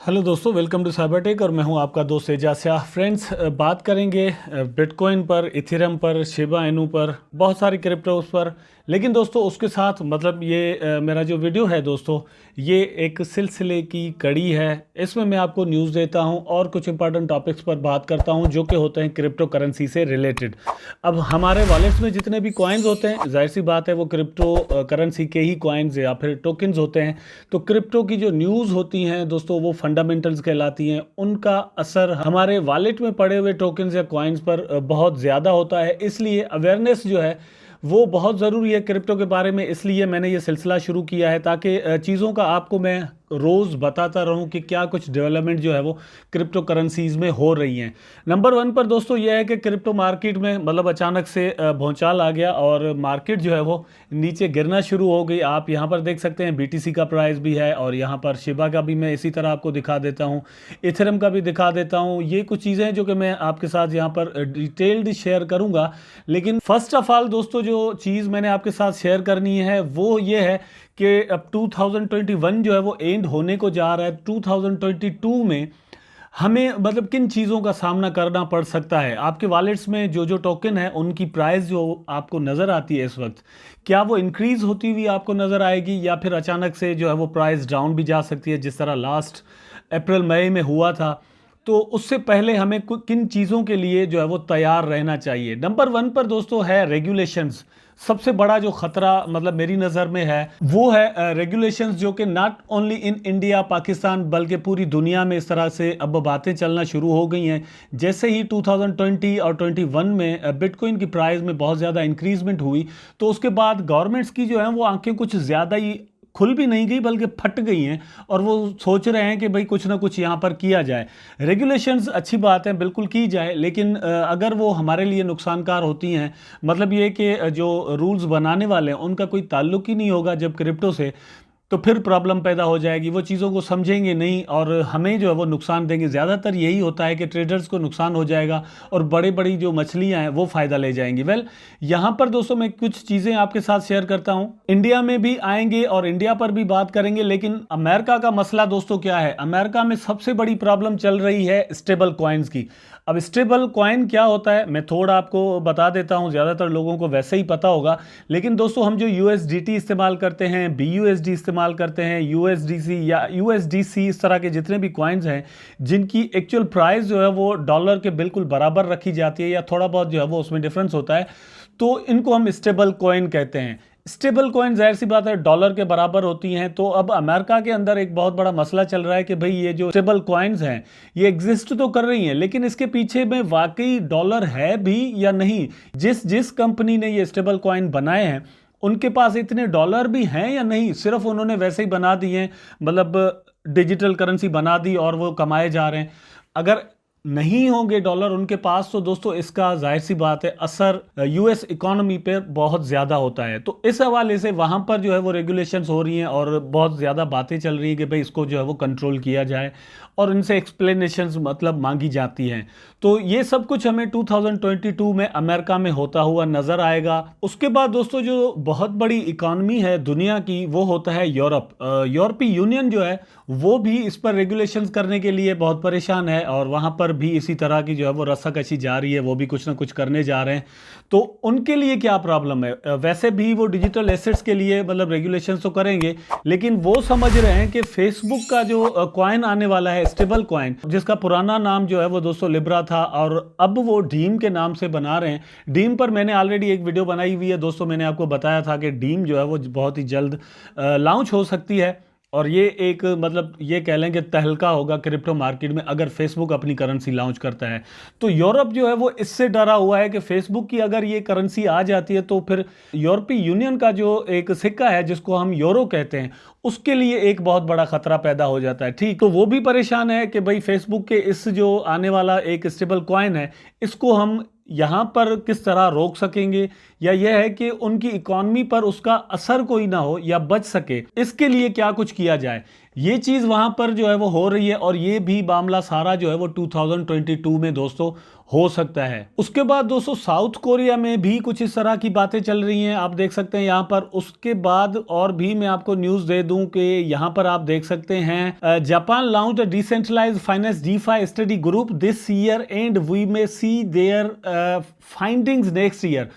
Hello दोस्तों, welcome to cyber tech और मैं हूं आपका दोस्त एजाज शाह। फ्रेंड्स, बात करेंगे बिटकॉइन पर, इथेरियम पर, शिबा इनू पर, बहुत सारी क्रिप्टोस पर। लेकिन दोस्तों उसके साथ मतलब ये मेरा जो वीडियो है दोस्तों, ये एक सिलसिले की कड़ी है। इसमें मैं आपको न्यूज़ देता हूं और कुछ इंपॉर्टेंट टॉपिक्स पर बात करता हूं जो कि होते हैं क्रिप्टो करेंसी से रिलेटेड। अब हमारे वॉलेट्स में जितने भी कॉइन्स होते हैं, जाहिर सी बात है वो क्रिप्टो करेंसी के ही कॉइन्स या फिर टोकन्स होते हैं। तो क्रिप्टो की जो न्यूज़ होती हैं दोस्तों, वो फंडामेंटल्स कहलाती हैं। उनका असर हमारे वॉलेट में पड़े हुए टोकन्स या कॉइन्स पर बहुत ज़्यादा होता है। इसलिए अवेयरनेस जो है वो बहुत ज़रूरी है क्रिप्टो के बारे में। इसलिए मैंने ये सिलसिला शुरू किया है ताकि चीज़ों का आपको मैं रोज़ बताता रहूं कि क्या कुछ डेवलपमेंट जो है वो क्रिप्टो करेंसीज में हो रही हैं। नंबर वन पर दोस्तों ये है कि क्रिप्टो मार्केट में मतलब अचानक से भौचाल आ गया और मार्केट जो है वो नीचे गिरना शुरू हो गई। आप यहाँ पर देख सकते हैं बीटीसी का प्राइस भी है और यहाँ पर शिबा का भी मैं इसी तरह आपको दिखा देता हूँ, इथेरियम का भी दिखा देता हूँ। ये कुछ चीज़ें हैं जो कि मैं आपके साथ यहाँ पर डिटेल्ड शेयर करूँगा। लेकिन फर्स्ट ऑफ ऑल दोस्तों, जो चीज़ मैंने आपके साथ शेयर करनी है वो ये है कि अब 2021 जो है वो एंड होने को जा रहा है। 2022 में हमें मतलब किन चीज़ों का सामना करना पड़ सकता है। आपके वॉलेट्स में जो जो टोकन है उनकी प्राइस जो आपको नज़र आती है इस वक्त, क्या वो इंक्रीज़ होती हुई आपको नज़र आएगी या फिर अचानक से जो है वो प्राइस डाउन भी जा सकती है, जिस तरह लास्ट अप्रैल मई में हुआ था। तो उससे पहले हमें किन चीज़ों के लिए जो है वो तैयार रहना चाहिए। नंबर वन पर दोस्तों है रेगुलेशंस। सबसे बड़ा जो खतरा मतलब मेरी नज़र में है वो है रेगुलेशंस, जो कि not only in India Pakistan बल्कि पूरी दुनिया में इस तरह से अब बातें चलना शुरू हो गई हैं। जैसे ही 2020 और 21 में बिटकॉइन की प्राइस में बहुत ज़्यादा इंक्रीजमेंट हुई, तो उसके बाद गवर्नमेंट्स की जो है वो आंखें कुछ ज़्यादा ही खुल भी नहीं गई बल्कि फट गई हैं और वो सोच रहे हैं कि भाई कुछ ना कुछ यहाँ पर किया जाए। रेगुलेशंस अच्छी बात है, बिल्कुल की जाए, लेकिन अगर वो हमारे लिए नुकसानकार होती हैं, मतलब ये कि जो रूल्स बनाने वाले हैं उनका कोई ताल्लुक ही नहीं होगा जब क्रिप्टो से, तो फिर प्रॉब्लम पैदा हो जाएगी। वो चीज़ों को समझेंगे नहीं और हमें जो है वो नुकसान देंगे। ज़्यादातर यही होता है कि ट्रेडर्स को नुकसान हो जाएगा और बड़ी बड़ी जो मछलियां हैं वो फ़ायदा ले जाएंगी। यहाँ पर दोस्तों मैं कुछ चीज़ें आपके साथ शेयर करता हूँ। इंडिया में भी आएंगे और इंडिया पर भी बात करेंगे, लेकिन अमेरिका का मसला दोस्तों क्या है। अमेरिका में सबसे बड़ी प्रॉब्लम चल रही है स्टेबल कॉइन्स की। अब स्टेबल कॉइन क्या होता है मैं थोड़ा आपको बता देता हूं, ज़्यादातर लोगों को वैसे ही पता होगा। लेकिन दोस्तों हम जो यूएसडीटी इस्तेमाल करते हैं, बीयूएसडी इस्तेमाल करते हैं, यूएसडीसी या यूएसडीसी, इस तरह के जितने भी कॉइन्स हैं जिनकी एक्चुअल प्राइस जो है वो डॉलर के बिल्कुल बराबर रखी जाती है या थोड़ा बहुत जो है वो उसमें डिफरेंस होता है, तो इनको हम स्टेबल कॉइन कहते हैं। स्टेबल कॉइन जाहिर सी बात है डॉलर के बराबर होती हैं। तो अब अमेरिका के अंदर एक बहुत बड़ा मसला चल रहा है कि भाई ये जो स्टेबल कॉइन्स हैं ये एग्जिस्ट तो कर रही हैं, लेकिन इसके पीछे में वाकई डॉलर है भी या नहीं। जिस जिस कंपनी ने ये स्टेबल कॉइन बनाए हैं उनके पास इतने डॉलर भी हैं या नहीं, सिर्फ उन्होंने वैसे ही बना दिए हैं, मतलब डिजिटल करेंसी बना दी और वो कमाए जा रहे हैं। अगर नहीं होंगे डॉलर उनके पास तो दोस्तों इसका जाहिर सी बात है असर यूएस इकोनॉमी पे बहुत ज़्यादा होता है। तो इस हवाले से वहाँ पर जो है वो रेगुलेशंस हो रही हैं और बहुत ज़्यादा बातें चल रही हैं कि भाई इसको जो है वो कंट्रोल किया जाए और इनसे एक्सप्लेनेशंस मतलब मांगी जाती हैं। तो ये सब कुछ हमें 2022 में अमेरिका में होता हुआ नज़र आएगा। उसके बाद दोस्तों जो बहुत बड़ी इकॉनमी है दुनिया की वो होता है यूरोप। यूरोपीय यूनियन जो है वो भी इस पर रेगुलेशंस करने के लिए बहुत परेशान है और वहाँ पर भी इसी तरह की जो है वो रस्साकशी जारी है, वो भी कुछ ना कुछ करने जा रहे हैं। तो उनके लिए क्या प्रॉब्लम है, वैसे भी वो डिजिटल एसेट्स के लिए मतलब रेगुलेशंस तो करेंगे, लेकिन वो समझ रहे हैं कि फेसबुक का जो कॉइन आने वाला है स्टेबल कॉइन, जिसका पुराना नाम जो है वो दोस्तों लिब्रा था और अब वो डीम के नाम से बना रहे हैं। डीम पर मैंने ऑलरेडी एक वीडियो बनाई हुई है दोस्तों, मैंने आपको बताया था कि डीम जो है वो बहुत ही जल्द लॉन्च हो सकती है और ये एक मतलब ये कह लें कि तहलका होगा क्रिप्टो मार्केट में अगर फेसबुक अपनी करेंसी लॉन्च करता है। तो यूरोप जो है वो इससे डरा हुआ है कि फेसबुक की अगर ये करेंसी आ जाती है तो फिर यूरोपीय यूनियन का जो एक सिक्का है जिसको हम यूरो कहते हैं उसके लिए एक बहुत बड़ा खतरा पैदा हो जाता है। ठीक, तो वो भी परेशान है कि भाई फेसबुक के इस जो आने वाला एक स्टेबल कॉइन है इसको हम यहाँ पर किस तरह रोक सकेंगे, या यह है कि उनकी इकॉनमी पर उसका असर कोई ना हो या बच सके, इसके लिए क्या कुछ किया जाए। ये चीज़ वहाँ पर जो है वो हो रही है और ये भी मामला सारा जो है वो 2022 में दोस्तों हो सकता है। उसके बाद दोस्तों साउथ कोरिया में भी कुछ इस तरह की बातें चल रही हैं, आप देख सकते हैं यहाँ पर। उसके बाद और भी मैं आपको न्यूज दे दूं कि यहाँ पर आप देख सकते हैं Japan launch a decentralized finance DeFi study group this year and we may see their findings next year.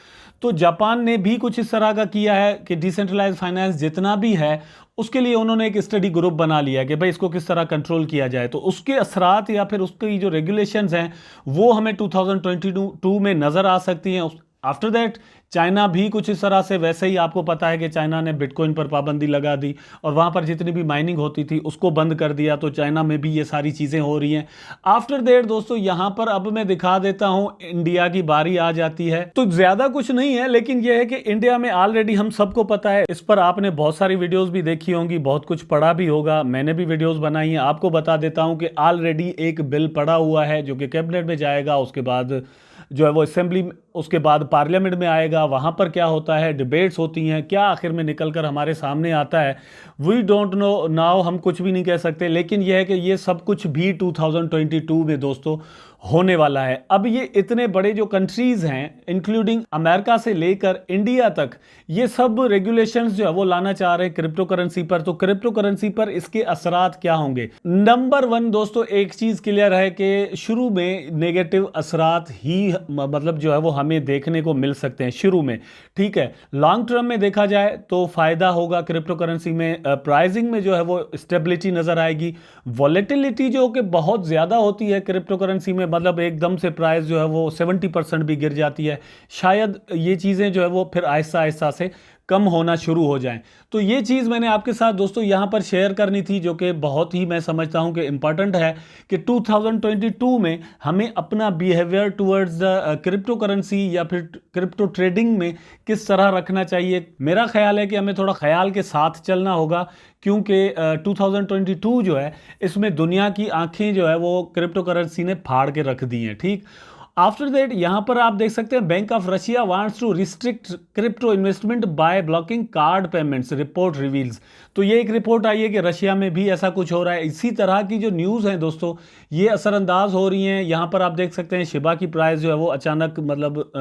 तो जापान ने भी कुछ इस तरह का किया है कि डिसेंट्रलाइज फाइनेंस जितना भी है उसके लिए उन्होंने एक स्टडी ग्रुप बना लिया कि भाई इसको किस तरह कंट्रोल किया जाए। तो उसके असरात या फिर उसकी जो रेगुलेशंस हैं वो हमें 2022 में नजर आ सकती हैं। आफ्टर दैट चाइना भी कुछ इस तरह से, वैसे ही आपको पता है कि चाइना ने बिटकॉइन पर पाबंदी लगा दी और वहां पर जितनी भी माइनिंग होती थी उसको बंद कर दिया। तो चाइना में भी ये सारी चीजें हो रही हैं। आफ्टर दैट दोस्तों यहां पर अब मैं दिखा देता हूं, इंडिया की बारी आ जाती है। तो ज्यादा कुछ नहीं है, लेकिन यह है कि इंडिया में ऑलरेडी हम सबको पता है, इस पर आपने बहुत सारी वीडियोस भी देखी होंगी, बहुत कुछ पढ़ा भी होगा, मैंने भी वीडियोस बनाई हैं। आपको बता देता हूं कि ऑलरेडी एक बिल पड़ा हुआ है जो कि कैबिनेट में जाएगा, उसके बाद जो है वो असेंबली, उसके बाद पार्लियामेंट में आएगा। वहाँ पर क्या होता है, डिबेट्स होती हैं, क्या आखिर में निकल कर हमारे सामने आता है वी डोंट नो नाउ, हम कुछ भी नहीं कह सकते। लेकिन यह है कि ये सब कुछ भी 2022 में दोस्तों होने वाला है। अब ये इतने बड़े जो कंट्रीज हैं इंक्लूडिंग अमेरिका से लेकर इंडिया तक, ये सब रेगुलेशंस जो है वो लाना चाह रहे हैं क्रिप्टो करेंसी पर। तो क्रिप्टो करेंसी पर इसके असरात क्या होंगे? नंबर वन दोस्तों एक चीज क्लियर है कि शुरू में नेगेटिव असरात ही मतलब जो है वो हमें देखने को मिल सकते हैं शुरू में, ठीक है। लॉन्ग टर्म में देखा जाए तो फायदा होगा क्रिप्टो करेंसी में, प्राइसिंग में जो है वो स्टेबिलिटी नजर आएगी। वॉलेटिलिटी जो कि बहुत ज्यादा होती है क्रिप्टो करेंसी में, मतलब एकदम से प्राइस जो है वो 70% भी गिर जाती है, शायद ये चीजें जो है वो फिर आहिस्ता आहिस्ता से कम होना शुरू हो जाएं। तो ये चीज़ मैंने आपके साथ दोस्तों यहाँ पर शेयर करनी थी, जो कि बहुत ही मैं समझता हूँ कि इम्पॉर्टेंट है कि 2022 में हमें अपना behaviour towards the crypto currency या फिर क्रिप्टो ट्रेडिंग में किस तरह रखना चाहिए। मेरा ख्याल है कि हमें थोड़ा ख्याल के साथ चलना होगा, क्योंकि 2022 जो है इसमें दुनिया की आंखें जो है वो क्रिप्टो करेंसी ने फाड़ के रख दी हैं, ठीक। आफ्टर दैट यहां पर आप देख सकते हैं bank of Russia wants to restrict crypto investment by blocking card payments, report reveals. तो ये एक रिपोर्ट आई है कि रशिया में भी ऐसा कुछ हो रहा है। इसी तरह की जो न्यूज़ हैं दोस्तों ये असरअंदाज हो रही हैं। यहाँ पर आप देख सकते हैं शिबा की प्राइस जो है वो अचानक मतलब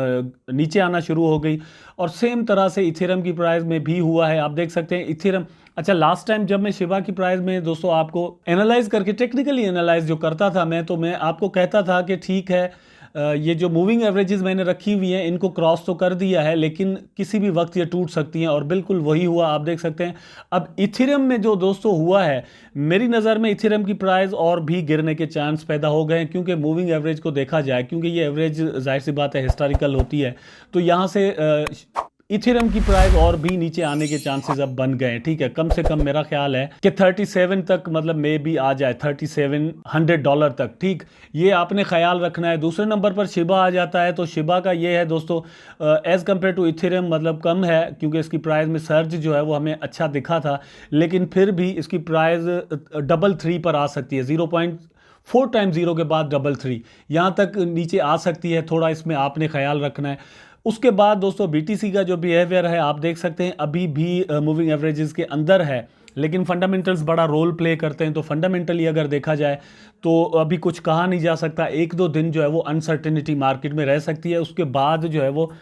नीचे आना शुरू हो गई, और सेम तरह से इथेरियम की प्राइस में भी हुआ है। आप देख सकते हैं इथेरियम, अच्छा लास्ट टाइम जब मैं शिबा की प्राइस में दोस्तों आपको एनालाइज करके टेक्निकली एनालाइज जो करता था मैं, तो मैं आपको कहता था कि ठीक है ये जो मूविंग एवरेजेस मैंने रखी हुई हैं इनको क्रॉस तो कर दिया है, लेकिन किसी भी वक्त ये टूट सकती हैं, और बिल्कुल वही हुआ। आप देख सकते हैं अब इथेरियम में जो दोस्तों हुआ है, मेरी नज़र में इथेरियम की प्राइस और भी गिरने के चांस पैदा हो गए हैं, क्योंकि मूविंग एवरेज को देखा जाए, क्योंकि ये एवरेज जाहिर सी बात है हिस्टोरिकल होती है, तो यहाँ से इथेरियम की प्राइस और भी नीचे आने के चांसेस अब बन गए हैं, ठीक है। कम से कम मेरा ख्याल है कि 37 तक मतलब मे भी आ जाए, $3700 तक, ठीक। ये आपने ख्याल रखना है। दूसरे नंबर पर शिबा आ जाता है, तो शिबा का ये है दोस्तों एज कंपेयर टू इथेरियम मतलब कम है, क्योंकि इसकी प्राइस में सर्ज जो है वो हमें अच्छा दिखा था, लेकिन फिर भी इसकी प्राइस 3 पर आ सकती है, 0.4 टाइम्स 0 के बाद 3 यहाँ तक नीचे आ सकती है। थोड़ा इसमें आपने ख्याल रखना है। उसके बाद दोस्तों बीटीसी का जो बिहेवियर है आप देख सकते हैं अभी भी मूविंग एवरेजेस के अंदर है, लेकिन फंडामेंटल्स बड़ा रोल प्ले करते हैं। तो फंडामेंटली अगर देखा जाए तो अभी कुछ कहा नहीं जा सकता, 1-2 दिन जो है वो अनसर्टेनिटी मार्केट में रह सकती है। उसके बाद जो है वो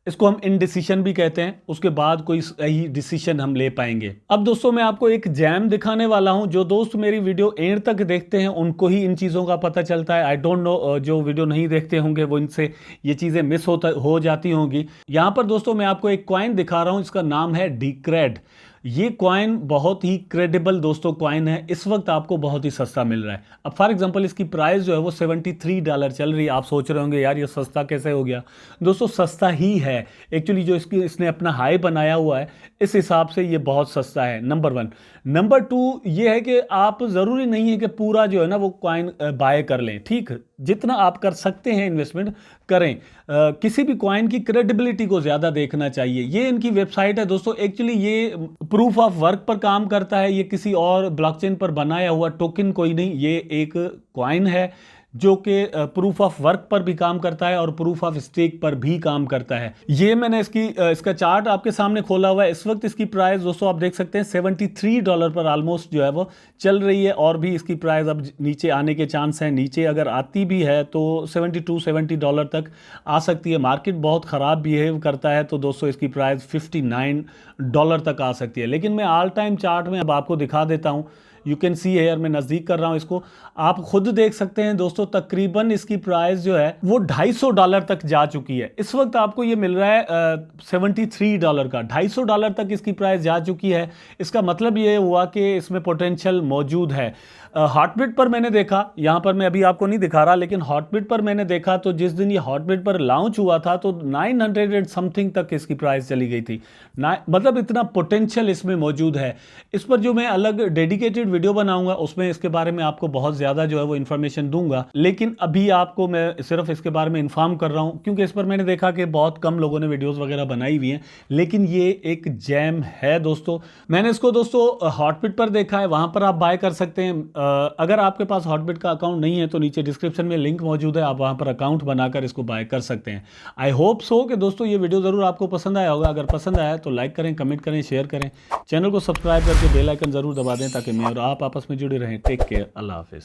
इसको हम इनडिसीशन भी कहते हैं, उसके बाद कोई सही डिसीजन हम ले पाएंगे। अब दोस्तों मैं आपको एक जैम दिखाने वाला हूं। जो दोस्त मेरी वीडियो एंड तक देखते हैं उनको ही इन चीज़ों का पता चलता है। आई डोंट नो जो वीडियो नहीं देखते होंगे वो इनसे ये चीज़ें मिस हो जाती होंगी। यहाँ पर दोस्तों मैं आपको एक कॉइन दिखा रहा हूँ, इसका नाम है डीक्रेड। ये कॉइन बहुत ही क्रेडिबल दोस्तों कॉइन है, इस वक्त आपको बहुत ही सस्ता मिल रहा है। अब फॉर एग्जांपल इसकी प्राइस जो है वो $73 चल रही है। आप सोच रहे होंगे यार ये सस्ता कैसे हो गया? दोस्तों सस्ता ही है एक्चुअली, जो इसने अपना हाई बनाया हुआ है इस हिसाब से ये बहुत सस्ता है, नंबर 1। नंबर 2 ये है कि आप ज़रूरी नहीं है कि पूरा जो है ना वो कॉइन बाय कर लें, ठीक। जितना आप कर सकते हैं इन्वेस्टमेंट करें। किसी भी कॉइन की क्रेडिबिलिटी को ज़्यादा देखना चाहिए। ये इनकी वेबसाइट है दोस्तों, एक्चुअली ये प्रूफ ऑफ वर्क पर काम करता है, ये किसी और ब्लॉकचेन पर बनाया हुआ टोकन कोई नहीं, ये एक कॉइन है जो कि प्रूफ ऑफ वर्क पर भी काम करता है और प्रूफ ऑफ स्टेक पर भी काम करता है। ये मैंने इसका चार्ट आपके सामने खोला हुआ है। इस वक्त इसकी प्राइस दोस्तों आप देख सकते हैं $73 पर ऑलमोस्ट जो है वो चल रही है, और भी इसकी प्राइस अब नीचे आने के चांस हैं। नीचे अगर आती भी है तो $72-70 तक आ सकती है। मार्केट बहुत ख़राब बिहेव करता है तो दोस्तों इसकी प्राइस $59 तक आ सकती है। लेकिन मैं ऑल टाइम चार्ट में अब आपको दिखा देता हूँ। यू कैन सी हेयर, मैं नज़दीक कर रहा हूँ इसको, आप खुद देख सकते हैं दोस्तों। तकरीबन इसकी प्राइस जो है वो $250 तक जा चुकी है। इस वक्त आपको ये मिल रहा है $73 का। $250 तक इसकी प्राइस जा चुकी है। इसका मतलब ये हुआ कि इसमें पोटेंशियल मौजूद है। हॉटबिट पर मैंने देखा, यहाँ पर मैं अभी आपको नहीं दिखा रहा, लेकिन हॉटबिट पर मैंने देखा तो जिस दिन ये हॉटबिट पर लॉन्च हुआ था तो 900 एंड समथिंग तक इसकी प्राइस चली गई थी। मतलब इतना पोटेंशियल इसमें मौजूद है। इस पर जो मैं अलग डेडिकेटेड वीडियो बनाऊंगा उसमें इसके बारे में आपको बहुत ज़्यादा जो है वो इन्फॉर्मेशन दूंगा, लेकिन अभी आपको मैं सिर्फ इसके बारे में इन्फॉर्म कर रहा हूँ क्योंकि इस पर मैंने देखा कि बहुत कम लोगों ने वीडियोस वगैरह बनाई हुई हैं। लेकिन ये एक जैम है दोस्तों। मैंने इसको दोस्तों हॉटबिट पर देखा है, वहाँ पर आप बाय कर सकते हैं। अगर आपके पास हॉटबिट का अकाउंट नहीं है तो नीचे डिस्क्रिप्शन में लिंक मौजूद है, आप वहाँ पर अकाउंट बनाकर इसको बाय कर सकते हैं। आई होप सो कि दोस्तों ये वीडियो ज़रूर आपको पसंद आया होगा। अगर पसंद आया तो लाइक करें, कमेंट करें, शेयर करें, चैनल को सब्सक्राइब करके बेल आइकन ज़रूर दबा दें ताकि मैं और आप आपस में जुड़े रहें। टेक केयर, अल्लाह हाफिज़।